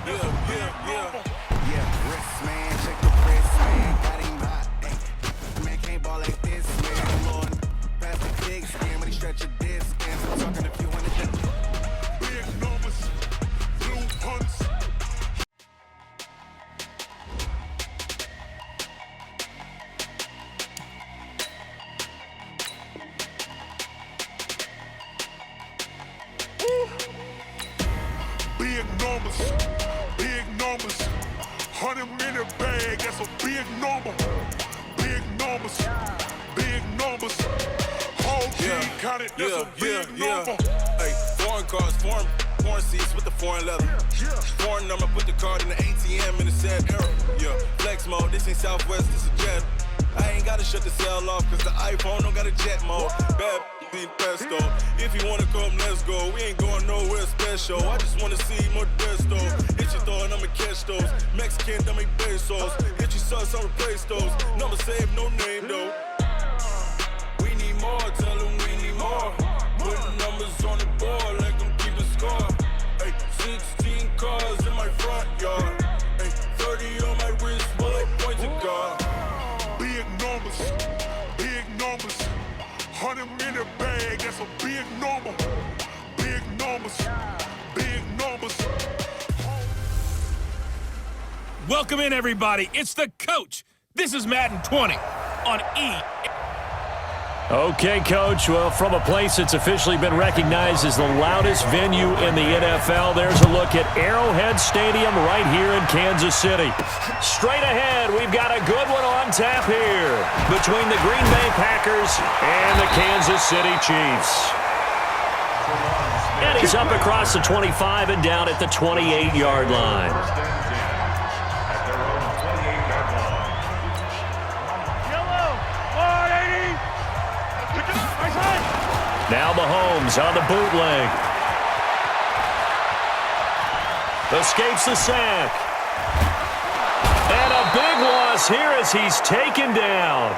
Yeah, wrist, man, check the wrist, man. Got him hot, ayy. Man can't ball like this, man. Lord, pass the big skin when he stretch a disc. And I'm talking if you want it. Big numbers, blue punts. Big numbers, 100-minute bag, that's a big number. Big numbers, whole team counted, that's a big number. Hey, foreign cars, foreign seats with the foreign leather. Foreign number, put the card in the ATM in the sad era. Yeah, flex mode, this ain't Southwest, this a jet. I ain't gotta shut the cell off, cause the iPhone don't got a jet mode. Bad in pesto. If you wanna come, let's go. We ain't going nowhere special. I just wanna see Modesto. Hit your thought, I'ma catch those. Mexican, dummy pesos. Hit your sus, I'll replace those. Number saved, no name though. We need more, tell them we need more. Putting numbers on the board like I'm keeping score. Hey, 16 cars in my front yard. Hey, 30 on my wrist while I point to God. Big numbers, 100-minute bag, that's a big number. Big numbers. Welcome in, everybody. It's the coach. This is Madden 20 on E. Okay, Coach. Well, from a place that's officially been recognized as the loudest venue in the NFL, there's a look at Arrowhead Stadium right here in Kansas City. Straight ahead, we've got a good one on tap here between the Green Bay Packers and the Kansas City Chiefs. And he's up across the 25 and down at the 28-yard line. Now Mahomes on the bootleg. Escapes the sack. And a big loss here as he's taken down.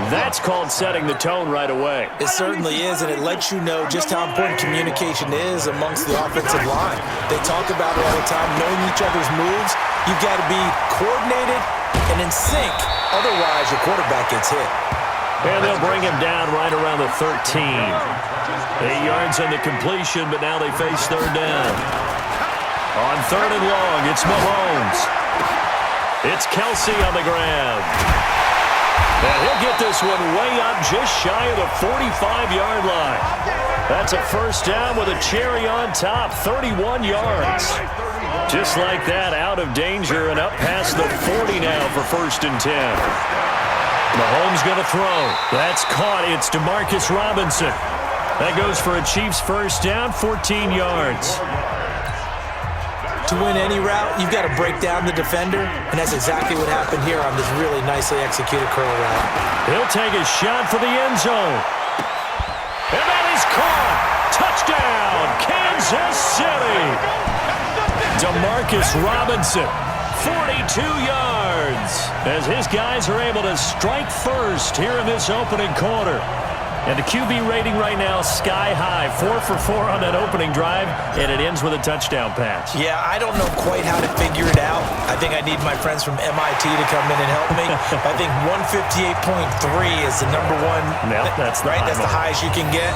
That's called setting the tone right away. It certainly is, and it lets you know just how important communication is amongst the offensive line. They talk about it all the time, knowing each other's moves. You've got to be coordinated and in sync. Otherwise, your quarterback gets hit. And they'll bring him down right around the 13. 8 yards on the completion, but now they face third down. On third and long, it's Mahomes. It's Kelsey on the grab. And he'll get this one way up just shy of the 45-yard line. That's a first down with a cherry on top, 31 yards. Just like that, out of danger and up past the 40 now for first and 10. Mahomes going to throw. That's caught. It's Demarcus Robinson. That goes for a Chiefs first down, 14 yards. To win any route, you've got to break down the defender, and that's exactly what happened here on this really nicely executed curl route. He'll take a shot for the end zone. And that is caught. Touchdown, Kansas City. Demarcus Robinson. 42 yards as his guys are able to strike first here in this opening quarter. And the QB rating right now sky high, 4 for 4 on that opening drive, and it ends with a touchdown pass. Yeah, I don't know quite how to figure it out. I think I need my friends from MIT to come in and help me. I think 158.3 is the number one. Yeah, that's the right. high That's the highest you can get.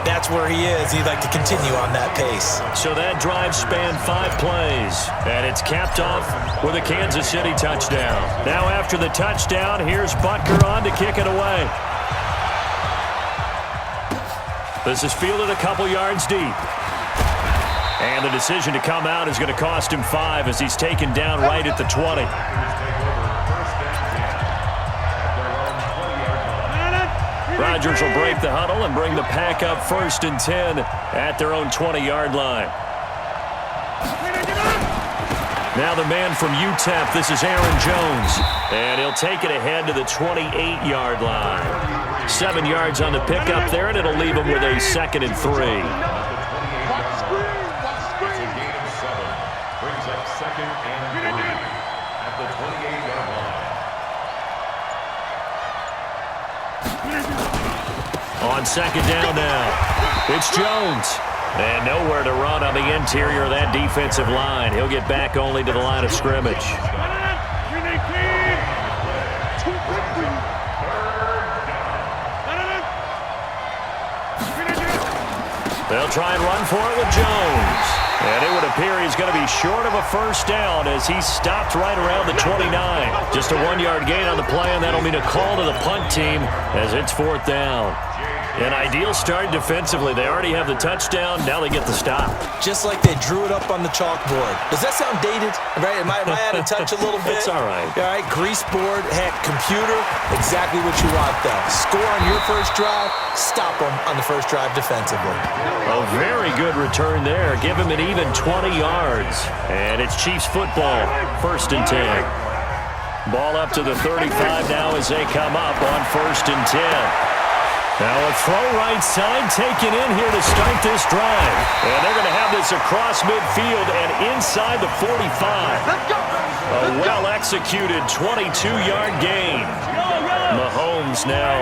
That's where he is. He'd like to continue on that pace. So that drive spanned 5 plays, and it's capped off with a Kansas City touchdown. Now after the touchdown, here's Butker on to kick it away. This is fielded a couple yards deep. And the decision to come out is going to cost him 5 as he's taken down right at the 20. Rodgers will break the huddle and bring the pack up first and 10 at their own 20-yard line. Now the man from UTEP, this is Aaron Jones. And he'll take it ahead to the 28-yard line. 7 yards on the pickup there, and it'll leave him with a 2nd and 3. Brings up 2nd and 3 at the 28-yard line. On 2nd down now, it's Jones. And nowhere to run on the interior of that defensive line. He'll get back only to the line of scrimmage. They'll try and run for it with Jones. And it would appear he's going to be short of a first down as he stopped right around the 29. Just a 1-yard gain on the play, and that'll mean a call to the punt team as it's 4th down. An ideal start defensively. They already have the touchdown. Now they get the stop. Just like they drew it up on the chalkboard. Does that sound dated? Right? Am I out of touch a little bit? It's all right. All right, grease board, heck, computer, exactly what you want, though. Score on your first drive, stop them on the first drive defensively. A very good return there. Give him an even 20 yards. And it's Chiefs football, 1st and 10. Ball up to the 35 now as they come up on 1st and 10. Now a throw right side taken in here to start this drive. And they're going to have this across midfield and inside the 45. A well-executed 22-yard gain. Mahomes now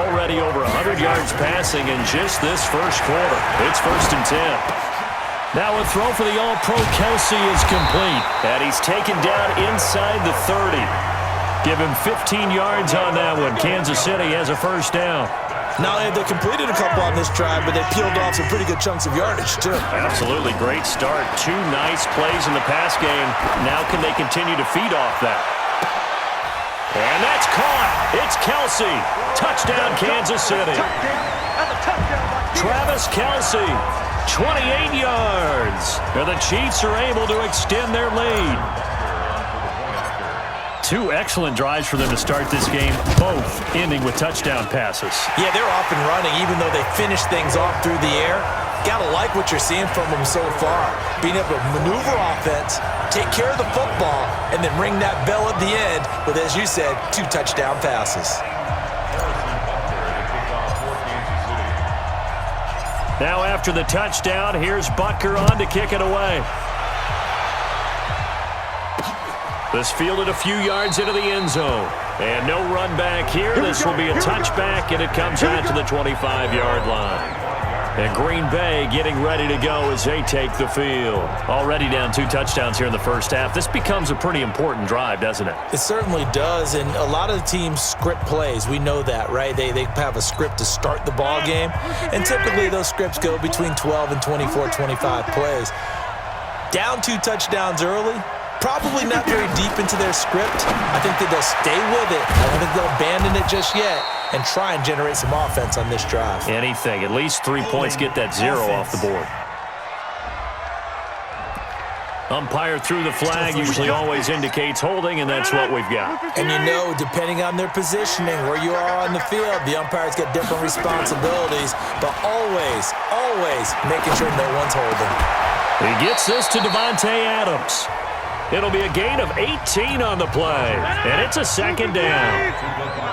already over 100 yards passing in just this first quarter. It's 1st and 10. Now a throw for the All-Pro Kelsey is complete. And he's taken down inside the 30. Give him 15 yards on that one. Kansas City has a first down. Not only have they completed a couple on this drive, but they peeled off some pretty good chunks of yardage, too. Absolutely great start. 2 nice plays in the pass game. Now can they continue to feed off that? And that's caught. It's Kelsey. Touchdown, Kansas City. Travis Kelsey, 28 yards. And the Chiefs are able to extend their lead. 2 excellent drives for them to start this game, both ending with touchdown passes. Yeah, they're off and running, even though they finished things off through the air. Gotta like what you're seeing from them so far. Being able to maneuver offense, take care of the football, and then ring that bell at the end with, as you said, 2 touchdown passes. Now after the touchdown, here's Butker on to kick it away. This fielded a few yards into the end zone. And no run back here. This will be a touchback, and it comes out to the 25-yard line. And Green Bay getting ready to go as they take the field. Already down 2 touchdowns here in the first half. This becomes a pretty important drive, doesn't it? It certainly does, and a lot of the teams script plays. We know that, right? They have a script to start the ball game, and typically those scripts go between 12 and 24, 25 plays. Down 2 touchdowns early, probably not very deep into their script. I think that they'll stay with it. I don't think they'll abandon it just yet and try and generate some offense on this drive. Anything. At least 3 points, get that 0 off the board. Umpire threw the flag, usually always indicates holding, and that's what we've got. And you know, depending on their positioning, where you are on the field, the umpires get different responsibilities, but always making sure no one's holding. He gets this to Devontae Adams. It'll be a gain of 18 on the play, and it's a 2nd down.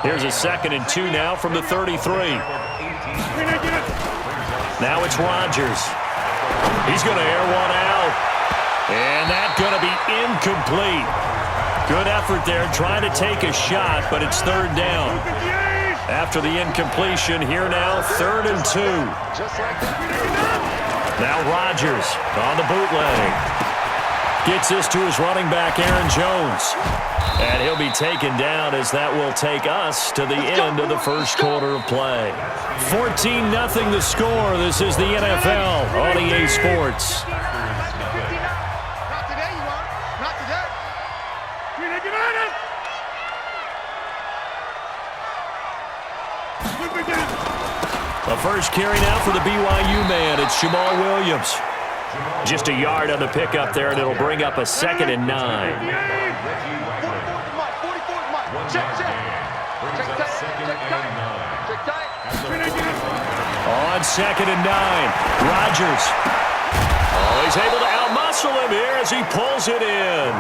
Here's a 2nd and 2 now from the 33. Now it's Rodgers. He's going to air one out, and that's going to be incomplete. Good effort there, trying to take a shot, but it's 3rd down. After the incompletion, here now, 3rd and 2. Now Rodgers on the bootleg. Gets this to his running back, Aaron Jones. And he'll be taken down as that will take us to the end of the first quarter of play. 14-0 the score. This is the NFL on EA Sports. Not today, you won't. Not today. The first carry now for the BYU man. It's Jamal Williams. Just a yard on the pickup there, and it'll bring up a 2nd and 9. On 2nd and 9, Rodgers. Oh, he's able to outmuscle him here as he pulls it in.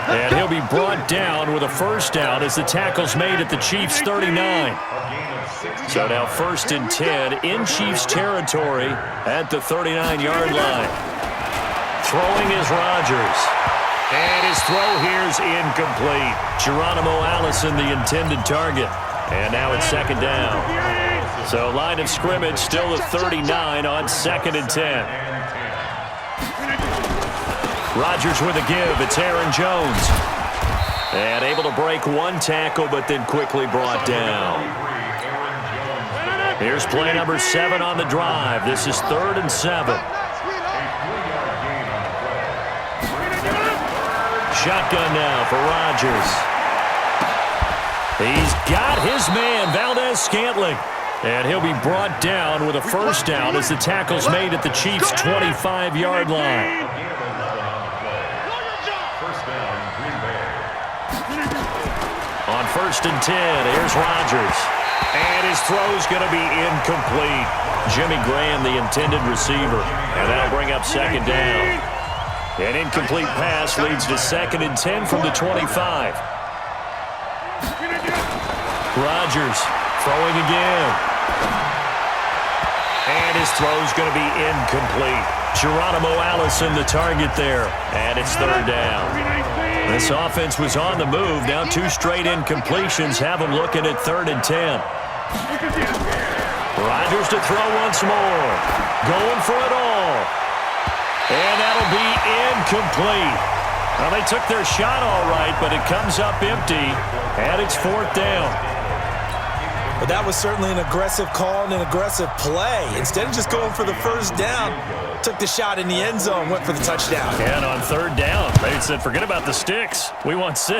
And he'll be brought down with a first down as the tackle's made at the Chiefs' 39. So now 1st and 10 in Chiefs territory at the 39-yard line. Throwing is Rodgers. And his throw here's incomplete. Geronimo Allison, the intended target. And now it's 2nd down. So line of scrimmage still at 39 on 2nd and 10. Rodgers with a give. It's Aaron Jones. And able to break one tackle, but then quickly brought down. Here's play number 7 on the drive. This is 3rd and 7. Shotgun now for Rodgers. He's got his man, Valdez-Scantling. And he'll be brought down with a first down as the tackle's made at the Chiefs' 25-yard line. On 1st and 10, here's Rodgers. And his throw's going to be incomplete. Jimmy Graham, the intended receiver. And that'll bring up 2nd down. An incomplete pass leads to 2nd and 10 from the 25. Rodgers throwing again. And his throw's going to be incomplete. Geronimo Allison the target there. And it's 3rd down. This offense was on the move. Now 2 straight incompletions have them looking at 3rd and 10. Rodgers to throw once more. Going for it all. And that'll be incomplete. Well, they took their shot all right, but it comes up empty. And it's 4th down. But that was certainly an aggressive call and an aggressive play. Instead of just going for the first down, took the shot in the end zone, went for the touchdown. And on 3rd down, they said, forget about the sticks. We want 6.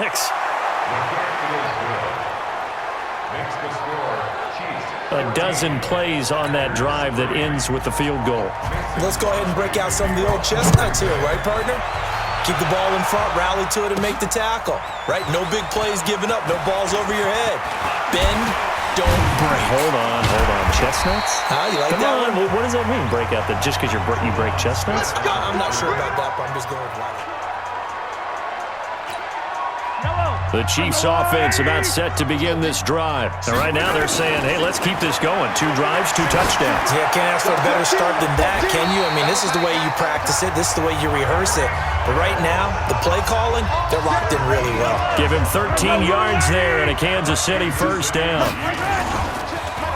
A dozen plays on that drive that ends with the field goal. Let's go ahead and break out some of the old chestnuts here, right, partner? Keep the ball in front, rally to it, and make the tackle, right? No big plays given up, no balls over your head. Bend, don't break. Hold on. Chestnuts? You like Come that on. one? What does that mean, break out? That just because you break chestnuts? I'm not sure about that, but I'm just going with that. The Chiefs offense about set to begin this drive. And right now they're saying, hey, let's keep this going. 2 drives, 2 touchdowns. Yeah, can't ask for a better start than that, can you? I mean, this is the way you practice it. This is the way you rehearse it. But right now, the play calling, they're locked in really well. Give him 13 yards there and a Kansas City first down.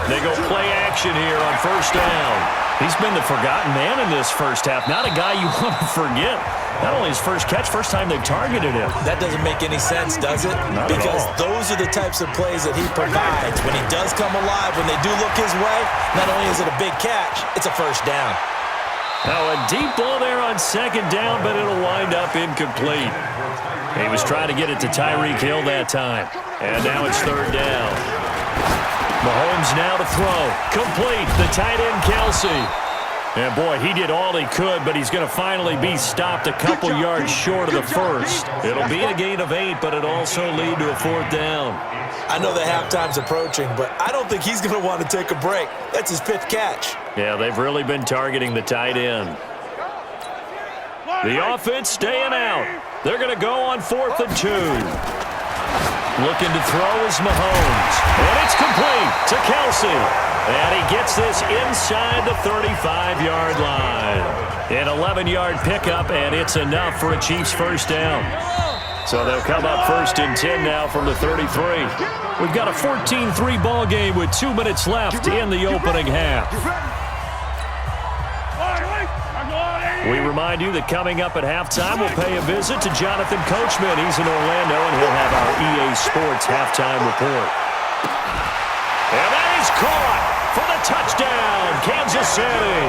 They go play action here on first down. He's been the forgotten man in this first half. Not a guy you want to forget. Not only his first catch, first time they've targeted him. That doesn't make any sense, does it? Not because at all. Those are the types of plays that he provides. When he does come alive, when they do look his way, not only is it a big catch, it's a first down. Now a deep ball there on 2nd down, but it'll wind up incomplete. He was trying to get it to Tyreek Hill that time. And now it's 3rd down. Mahomes now to throw. Complete. The tight end, Kelsey. And boy, he did all he could, but he's going to finally be stopped a couple yards short of the first. It'll be a gain of 8, but it'll also lead to a 4th down. I know the halftime's approaching, but I don't think he's going to want to take a break. That's his 5th catch. Yeah, they've really been targeting the tight end. The offense staying out. They're going to go on 4th and 2. Looking to throw is Mahomes. And it's complete to Kelsey. And he gets this inside the 35-yard line. An 11-yard pickup, and it's enough for a Chiefs first down. So they'll come up 1st and 10 now from the 33. We've got a 14-3 ball game with 2 minutes left in the opening half. We remind you that coming up at halftime, we'll pay a visit to Jonathan Coachman. He's in Orlando, and he'll have our EA Sports halftime report. And that is caught for the touchdown, Kansas City.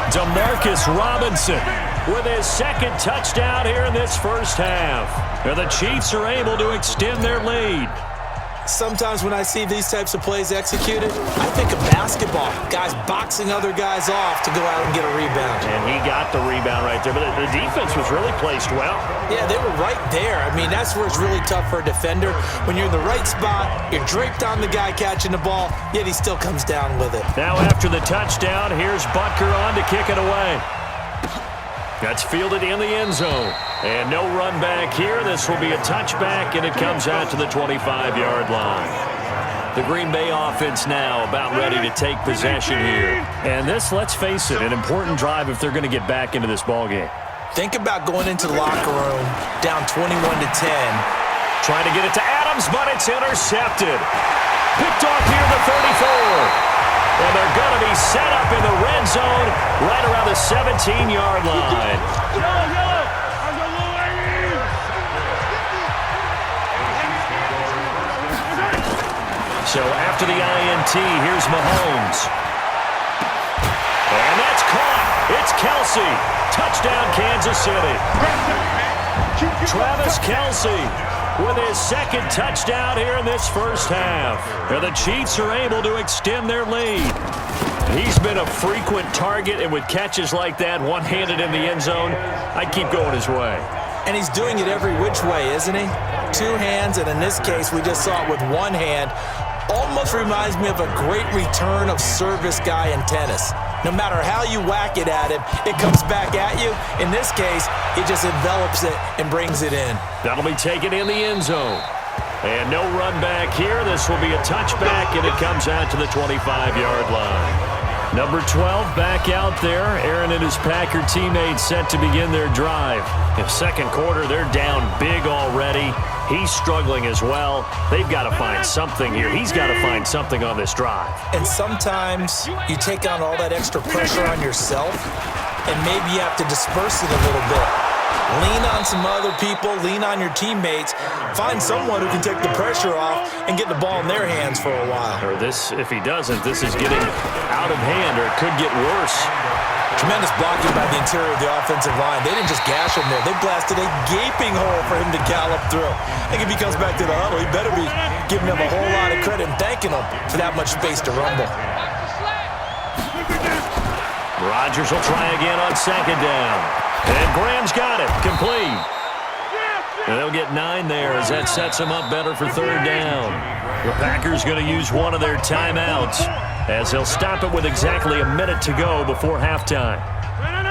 Demarcus Robinson with his 2nd touchdown here in this first half. And the Chiefs are able to extend their lead. Sometimes when I see these types of plays executed, I think of basketball. Guys boxing other guys off to go out and get a rebound. And he got the rebound right there, but the defense was really placed well. Yeah, they were right there. I mean, that's where it's really tough for a defender. When you're in the right spot, you're draped on the guy catching the ball, yet he still comes down with it. Now after the touchdown, here's Butker on to kick it away. That's fielded in the end zone. And no run back here. This will be a touchback, and it comes out to the 25-yard line. The Green Bay offense now about ready to take possession here. And this, let's face it, an important drive if they're going to get back into this ballgame. Think about going into the locker room down 21-10. Trying to get it to Adams, but it's intercepted. Picked off here at the 34. And they're going to be set up in the red zone right around the 17-yard line. So after the INT, here's Mahomes. And that's caught. It's Kelsey. Touchdown, Kansas City. Travis Kelsey with his second touchdown here in this first half. And the Chiefs are able to extend their lead. He's been a frequent target, and with catches like that, one-handed in the end zone, I'd keep going his way. And he's doing it every which way, isn't he? Two hands, and in this case, we just saw it with one hand. Almost reminds me of a great return of service guy in tennis. No matter how you whack it at him, it comes back at you. In this case, he just envelops it and brings it in. That'll be taken in the end zone. And no run back here. This will be a touchback, and it comes out to the 25-yard line. Number 12 back out there. Aaron and his Packer teammates set to begin their drive. In second quarter, they're down big already. He's struggling as well. They've got to find something here. He's got to find something on this drive. And sometimes you take on all that extra pressure on yourself, and maybe you have to disperse it a little bit. Lean on some other people, lean on your teammates, find someone who can take the pressure off and get the ball in their hands for a while. Or this, if he doesn't, this is getting out of hand, or it could get worse. Tremendous blocking by the interior of the offensive line. They didn't just gash him there. They blasted a gaping hole for him to gallop through. I think if he comes back to the huddle, he better be giving them a whole lot of credit and thanking them for that much space to rumble. Rodgers will try again on second down. And Graham's got it. Complete. And they'll get 9 there as that sets them up better for third down. The Packers going to use one of their timeouts as they'll stop it with exactly a minute to go before halftime.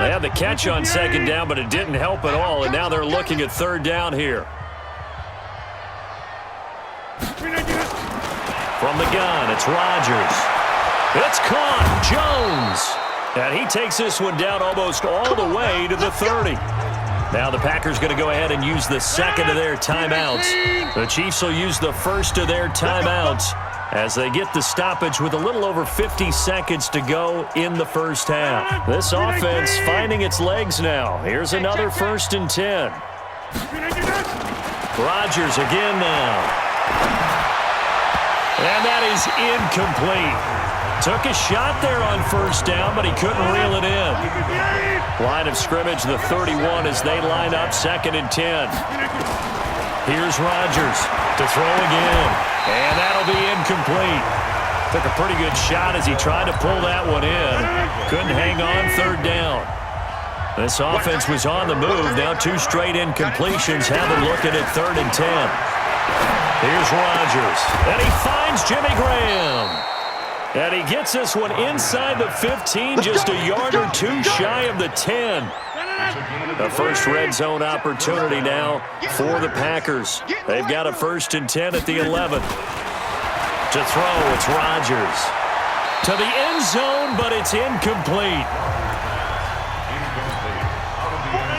They had the catch on second down, but it didn't help at all, and now they're looking at third down here. From the gun, it's Rodgers. It's caught. Jones. And he takes this one down almost all the way to the 30. Now the Packers going to go ahead and use the second of their timeouts. The Chiefs will use the first of their timeouts as they get the stoppage with a little over 50 seconds to go in the first half. This offense finding its legs now. Here's another 1st and 10. Rodgers again now. And that is incomplete. Took a shot there on first down, but he couldn't reel it in. Line of scrimmage, the 31, as they line up 2nd and 10. Here's Rodgers to throw again, and that'll be incomplete. Took a pretty good shot as he tried to pull that one in. Couldn't hang on third down. This offense was on the move. Now 2 straight incompletions have them looking at 3rd and 10. Here's Rodgers, and he finds Jimmy Graham. And he gets this one inside the 15, just a yard or 2 shy of the 10. The first red zone opportunity now for the Packers. They've got a 1st and 10 at the 11. To throw, it's Rodgers. To the end zone, but it's incomplete.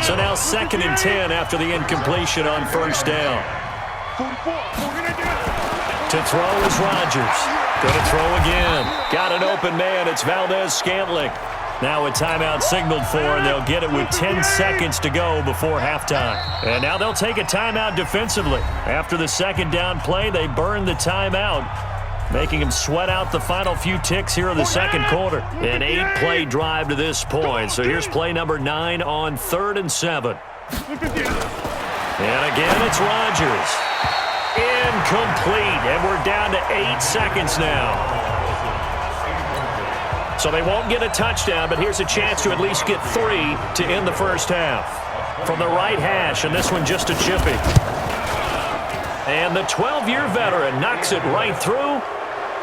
So now 2nd and 10 after the incompletion on first down. To throw is Rodgers. Going to throw again. Got an open man. It's Valdez-Scantling. Now a timeout signaled for, and they'll get it with 10 seconds to go before halftime. And now they'll take a timeout defensively. After the second down play, they burn the timeout, making them sweat out the final few ticks here in the second quarter. An 8-play drive to this point. So here's play number 9 on 3rd and 7. And again, it's Rodgers. Incomplete, and we're down to 8 seconds now. So they won't get a touchdown, but here's a chance to at least get 3 to end the first half. From the right hash, and this one just a chippy. And the 12-year veteran knocks it right through,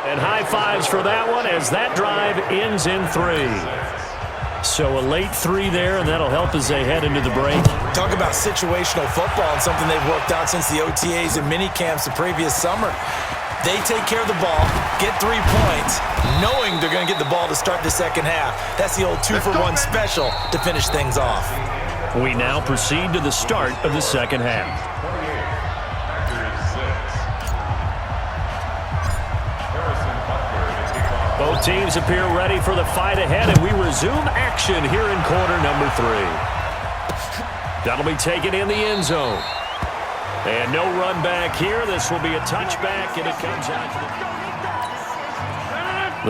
and high fives for that one as that drive ends in 3. So a late 3 there, and that'll help as they head into the break. Talk about situational football and something they've worked out since the OTAs and mini camps the previous summer. They take care of the ball, get 3 points, knowing they're going to get the ball to start the second half. That's the old 2-for-1 special to finish things off. We now proceed to the start of the second half. Both teams appear ready for the fight ahead, and we resume action here in quarter number 3. That'll be taken in the end zone. And no run back here. This will be a touchback, and it comes out to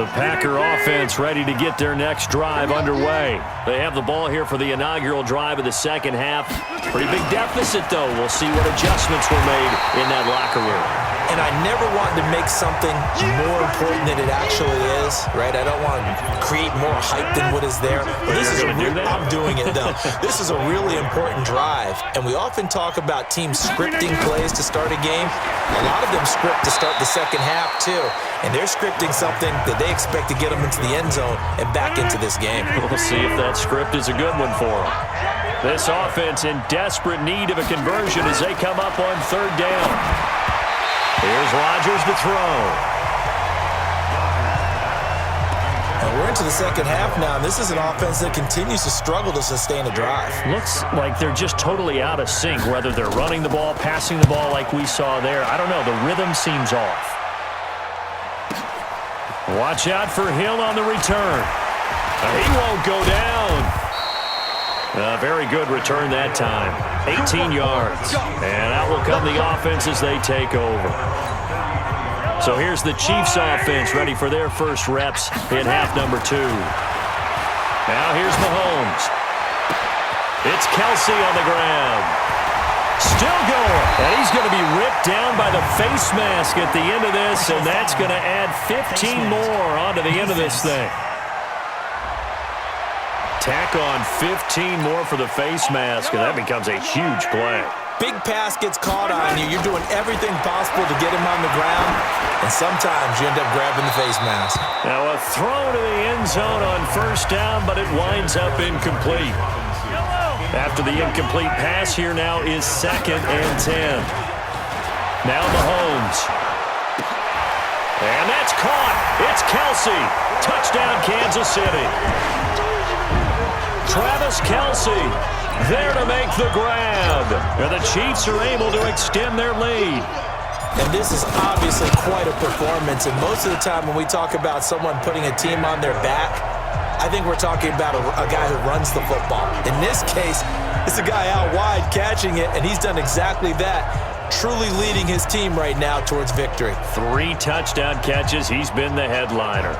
the Packer offense ready to get their next drive underway. They have the ball here for the inaugural drive of the second half. Pretty big deficit, though. We'll see what adjustments were made in that locker room. And I never wanted to make something more important than it actually is, right? I don't want to create more hype than what is there. But this is I'm doing it, though. This is a really important drive. And we often talk about teams scripting plays to start a game. A lot of them script to start the second half, too. And they're scripting something that they expect to get them into the end zone and back into this game. We'll see if that script is a good one for them. This offense in desperate need of a conversion as they come up on third down. Here's Rodgers to throw. And we're into the second half now, and this is an offense that continues to struggle to sustain a drive. Looks like they're just totally out of sync, whether they're running the ball, passing the ball like we saw there. I don't know. The rhythm seems off. Watch out for Hill on the return. He won't go down. Very good return that time. 18 yards. And out will come the offense as they take over. So here's the Chiefs offense ready for their first reps in half number 2. Now here's Mahomes. It's Kelsey on the ground. Still going. And he's going to be ripped down by the face mask at the end of this, and that's going to add 15 more onto the end of this thing. Tack on 15 more for the face mask, and that becomes a huge play. Big pass gets caught on you. You're doing everything possible to get him on the ground, and sometimes you end up grabbing the face mask. Now a throw to the end zone on first down, but it winds up incomplete. After the incomplete pass, here now is 2nd and 10. Now Mahomes. And that's caught. It's Kelsey. Touchdown, Kansas City. Travis Kelsey there to make the grab. And the Chiefs are able to extend their lead. And this is obviously quite a performance. And most of the time when we talk about someone putting a team on their back, I think we're talking about a guy who runs the football. In this case, it's a guy out wide catching it, and he's done exactly that, truly leading his team right now towards victory. 3 touchdown catches. He's been the headliner.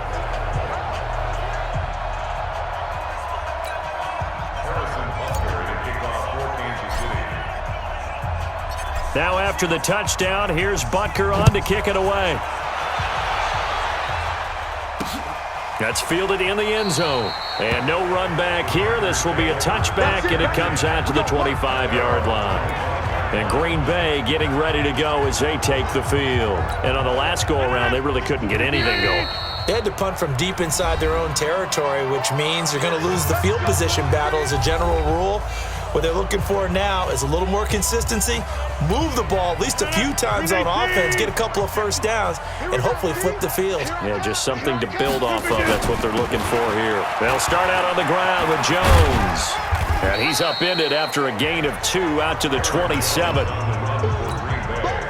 Now after the touchdown, here's Butker on to kick it away. That's fielded in the end zone. And no run back here. This will be a touchback, and it comes out to the 25-yard line. And Green Bay getting ready to go as they take the field. And on the last go-around, they really couldn't get anything going. They had to punt from deep inside their own territory, which means you're going to lose the field position battle as a general rule. What they're looking for now is a little more consistency, move the ball at least a few times on offense, get a couple of first downs, and hopefully flip the field. Yeah, just something to build off of. That's what they're looking for here. They'll start out on the ground with Jones. And he's upended after a gain of 2 out to the 27.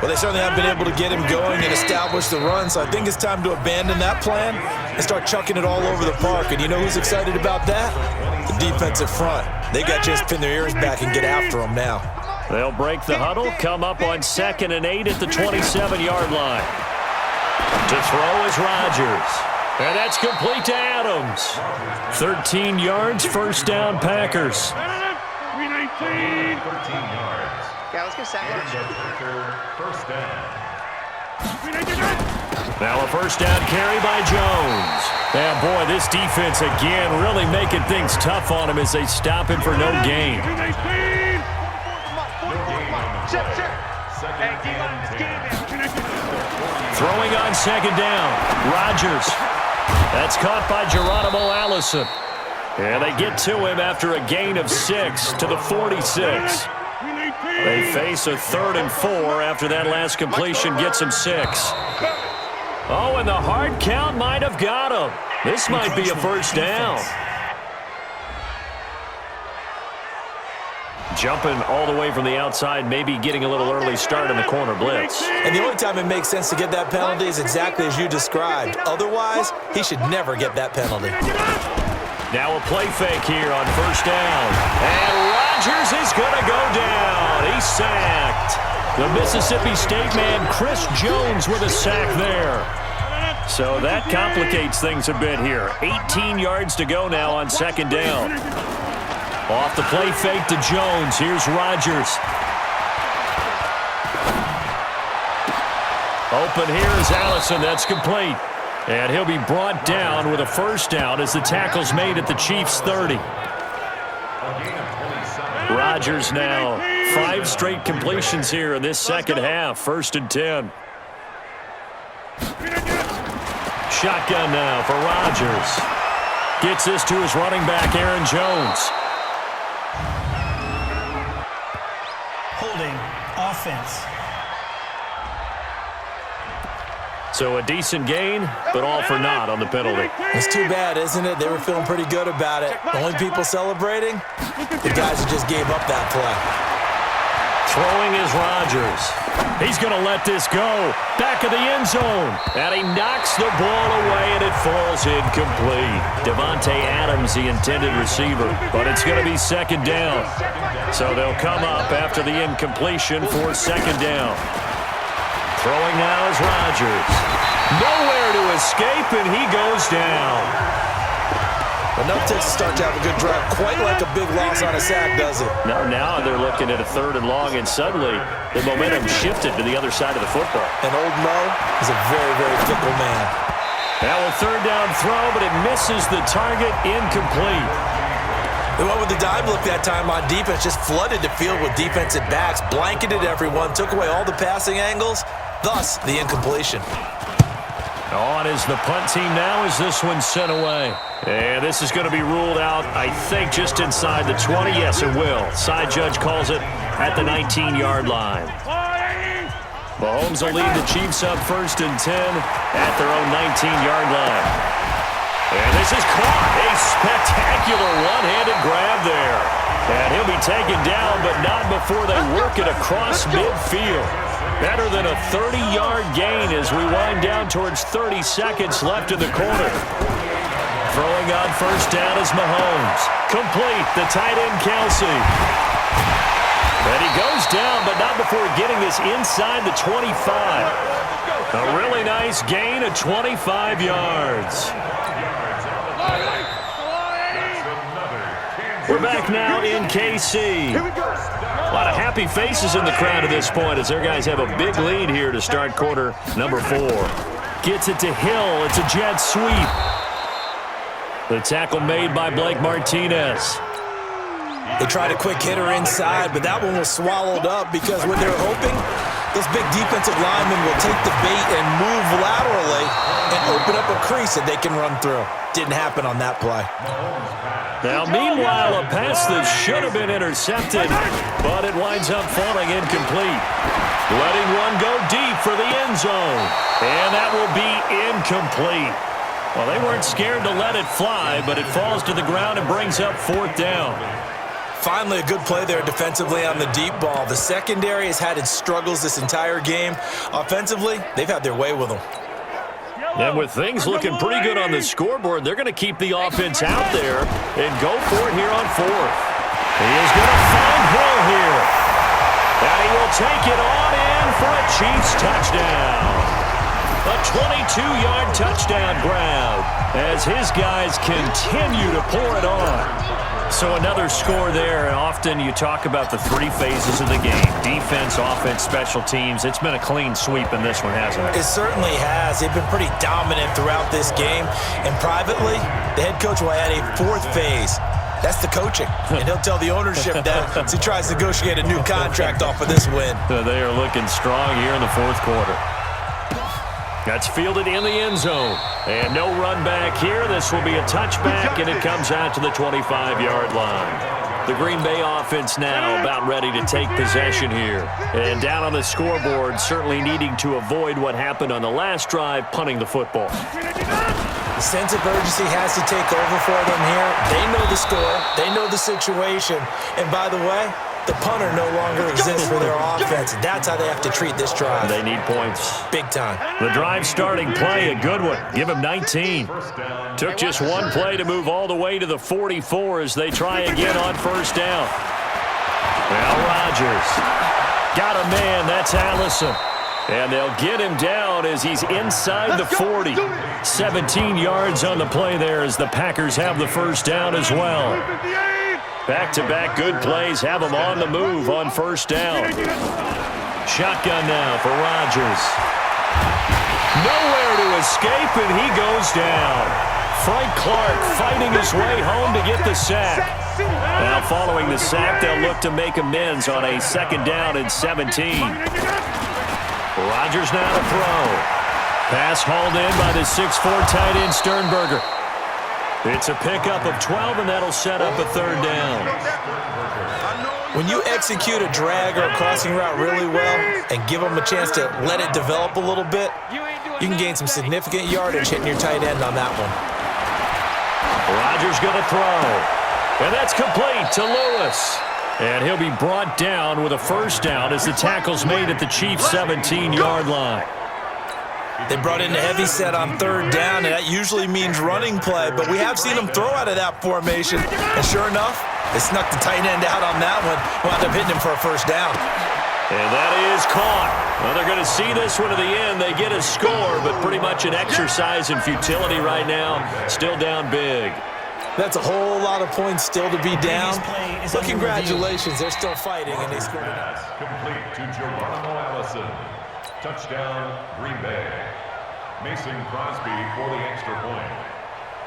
Well, they certainly haven't been able to get him going and establish the run, so I think it's time to abandon that plan and start chucking it all over the park. And you know who's excited about that? The defensive front. They got to just pin their ears back and get after them now. They'll break the huddle, come up on 2nd and 8 at the 27-yard line. To throw is Rodgers. And that's complete to Adams. 13 yards, first down, Packers. 13 yards. Yeah, let's go second. First down. Now a first down carry by Jones. Yeah, boy, this defense again really making things tough on him as they stop him for no gain. Throwing on 2nd down. Rodgers. That's caught by Geronimo Allison. And they get to him after a gain of 6 to the 46. They face a 3rd and 4 after that last completion gets him 6. Oh, and the hard count might have got him. This might be a first down. Jumping all the way from the outside, maybe getting a little early start in the corner blitz. And the only time it makes sense to get that penalty is exactly as you described. Otherwise, he should never get that penalty. Now a play fake here on first down. And Rodgers is going to go down. He's sacked. The Mississippi State man, Chris Jones, with a sack there. So that complicates things a bit here. 18 yards to go now on second down. Off the play fake to Jones. Here's Rodgers. Open here is Allison. That's complete. And he'll be brought down with a first down as the tackle's made at the Chiefs' 30. Rodgers now 5 straight completions here in this second half. First and 10. Shotgun now for Rodgers. Gets this to his running back, Aaron Jones. Holding offense. So a decent gain, but all for naught on the penalty. It's too bad, isn't it? They were feeling pretty good about it. The only people celebrating? The guys who just gave up that play. Throwing is Rodgers. He's going to let this go. Back of the end zone. And he knocks the ball away, and it falls incomplete. Devontae Adams, the intended receiver. But it's going to be second down. So they'll come up after the incompletion for second down. Throwing now is Rodgers. Nowhere to escape, and he goes down. Enough takes to start to have a good drive. Quite like a big loss on a sack, does it? No, now they're looking at a third and long, and suddenly the momentum shifted to the other side of the football. And old Mo is a very, very fickle man. Now a third down throw, but it misses the target, incomplete. They went with the dive look that time on defense, just flooded the field with defensive backs, blanketed everyone, took away all the passing angles, thus the incompletion. On is the punt team now as this one's sent away. And this is going to be ruled out, I think, just inside the 20. Yes, it will. Side judge calls it at the 19-yard line. Mahomes will lead the Chiefs up first and 10 at their own 19-yard line. And this is caught. A spectacular one-handed grab there. And he'll be taken down, but not before they work it across midfield. Better than a 30-yard gain as we wind down towards 30 seconds left in the quarter. Throwing on first down is Mahomes. Complete, the tight end Kelsey. And he goes down, but not before getting this inside the 25. A really nice gain of 25 yards. We're back now in KC. A lot of happy faces in the crowd at this point as their guys have a big lead here to start quarter number 4. Gets it to Hill. It's a jet sweep. The tackle made by Blake Martinez. They tried a quick hitter inside, but that one was swallowed up because when they're hoping, those big defensive linemen will take the bait and move laterally and open up a crease that they can run through. Didn't happen on that play. Now, meanwhile, a pass that should have been intercepted, but it winds up falling incomplete. Letting one go deep for the end zone, and that will be incomplete. Well, they weren't scared to let it fly, but it falls to the ground and brings up fourth down. Finally, a good play there defensively on the deep ball. The secondary has had its struggles this entire game. Offensively, they've had their way with them. And with things looking pretty good on the scoreboard, they're going to keep the offense out there and go for it here on fourth. He is going to find Hill here. And he will take it on in for a Chiefs touchdown. A 22-yard touchdown grab as his guys continue to pour it on. So another score there, and often you talk about the 3 phases of the game. Defense, offense, special teams. It's been a clean sweep in this one, hasn't it? It certainly has. They've been pretty dominant throughout this game. And privately, the head coach will add a 4th phase. That's the coaching. And he'll tell the ownership that as he tries to negotiate a new contract off of this win. They are looking strong here in the 4th quarter. That's fielded in the end zone. And no run back here. This will be a touchback, and it comes out to the 25-yard line. The Green Bay offense now about ready to take possession here. And down on the scoreboard, certainly needing to avoid what happened on the last drive, punting the football. The sense of urgency has to take over for them here. They know the score. They know the situation. And by the way, The punter no longer exists for their offense. That's how they have to treat this drive. They need points. Big time. The drive starting play, a good one. Give him 19. Took just one play to move all the way to the 44 as they try again on first down. Now Rodgers. Got a man. That's Allison. And they'll get him down as he's inside the 40. 17 yards on the play there as the Packers have the first down as well. Back-to-back good plays have them on the move on first down. Shotgun now for Rodgers. Nowhere to escape, and he goes down. Frank Clark fighting his way home to get the sack. Now following the sack, they'll look to make amends on a second down and 17. Rodgers now to throw. Pass hauled in by the 6'4" tight end Sternberger. It's a pickup of 12, and that'll set up a third down. When you execute a drag or a crossing route really well and give them a chance to let it develop a little bit, you can gain some significant yardage hitting your tight end on that one. Rodgers going to throw. And that's complete to Lewis. And he'll be brought down with a first down as the tackle's made at the Chiefs' 17-yard line. They brought in the heavy set on third down, and that usually means running play, but we have seen them throw out of that formation. And sure enough, they snuck the tight end out on that one, wound up hitting him for a first down. And that is caught. Well, they're going to see this one to the end. They get a score, but pretty much an exercise in futility right now. Still down big. That's a whole lot of points still to be down. But congratulations, they're still fighting, and they scored enough. Complete to Geronimo Allison. Touchdown, Green Bay. Mason Crosby for the extra point.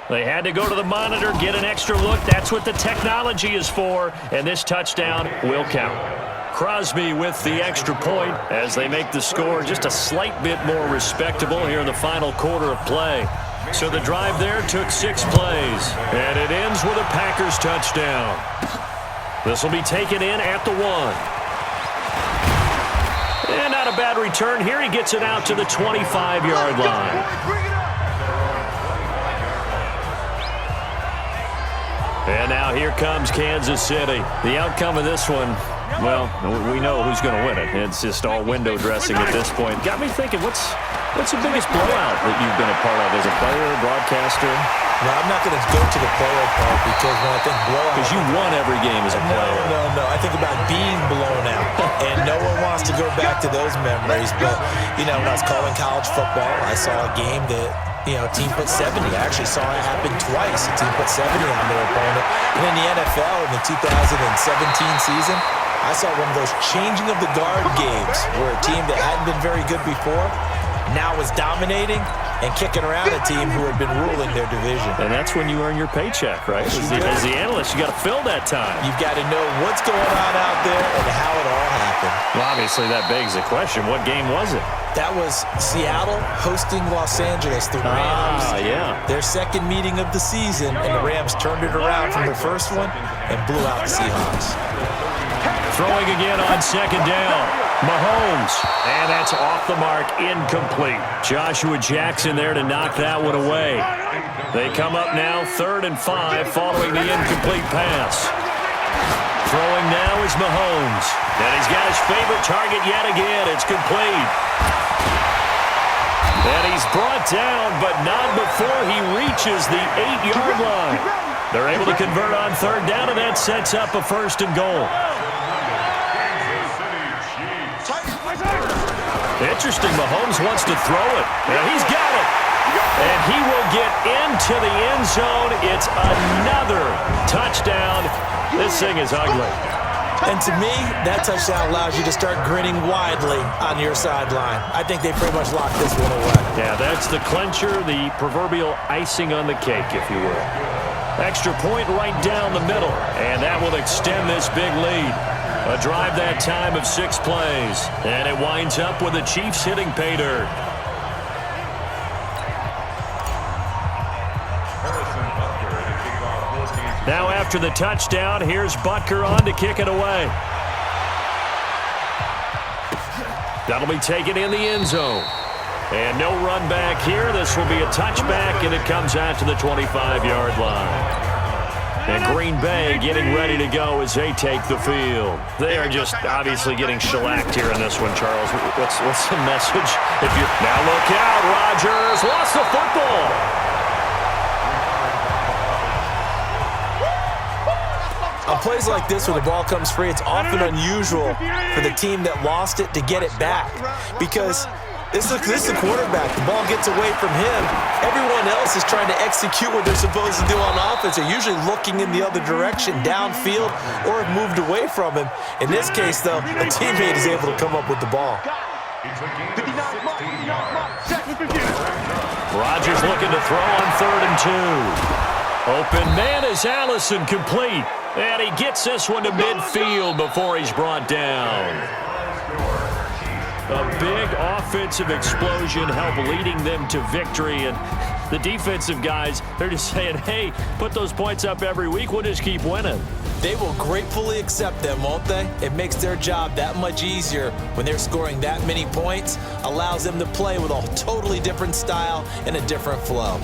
They had to go to the monitor, get an extra look. That's what the technology is for, and this touchdown will count. Crosby with the extra point as they make the score just a slight bit more respectable here in the final quarter of play. So the drive there took 6 plays, and it ends with a Packers touchdown. This will be taken in at the 1. And not a bad return here. He gets it out to the 25-yard line. And now here comes Kansas City. The outcome of this one, well, we know who's going to win it. It's just all window dressing at this point. Got me thinking, what's the biggest blowout that you've been a part of as a player, broadcaster? No, I'm not going to go to the player part because when I think blowout... Because you won every game as a player. No. I think about being blown out. And no one wants to go back to those memories. But, when I was calling college football, I saw a game that, a team put 70. I actually saw it happen twice. A team put 70 on their opponent. And in the NFL, in the 2017 season, I saw one of those changing of the guard games where a team that hadn't been very good before now was dominating and kicking around a team who had been ruling their division. And that's when you earn your paycheck, right? As the analyst, you got to fill that time. You've got to know what's going on out there and how it all happened. Well, obviously, that begs the question, what game was it? That was Seattle hosting Los Angeles, the Rams. Yeah. Their second meeting of the season, and the Rams turned it around from their first one and blew out the Seahawks. Throwing again on second down. Mahomes, and that's off the mark, incomplete. Joshua Jackson there to knock that one away. They come up now 3rd and 5 following the incomplete pass. Throwing now is Mahomes, and he's got his favorite target yet again. It's complete. And he's brought down, but not before he reaches the 8-yard line. They're able to convert on 3rd down, and that sets up a 1st and goal. Interesting, Mahomes wants to throw it. And he's got it. And he will get into the end zone. It's another touchdown. This thing is ugly. And to me, that touchdown allows you to start grinning widely on your sideline. I think they pretty much locked this one away. Yeah, that's the clincher, the proverbial icing on the cake, if you will. Extra point right down the middle. And that will extend this big lead. A drive that time of 6 plays. And it winds up with the Chiefs hitting pay dirt. Now after the touchdown, here's Butker on to kick it away. That'll be taken in the end zone. And no run back here. This will be a touchback, and it comes out to the 25-yard line. And Green Bay getting ready to go as they take the field. They are just obviously getting shellacked here in this one, Charles. What's the message? Now look out, Rodgers lost the football. On plays like this where the ball comes free, it's often unusual for the team that lost it to get it back because this is the quarterback. The ball gets away from him. Everyone else is trying to execute what they're supposed to do on offense. They're usually looking in the other direction, downfield, or have moved away from him. In this case, though, a teammate is able to come up with the ball. Rodgers looking to throw on 3rd and 2. Open man is Allison, complete. And he gets this one to midfield before he's brought down. A big offensive explosion helped leading them to victory. And the defensive guys, they're just saying, hey, put those points up every week. We'll just keep winning. They will gratefully accept them, won't they? It makes their job that much easier when they're scoring that many points. Allows them to play with a totally different style and a different flow.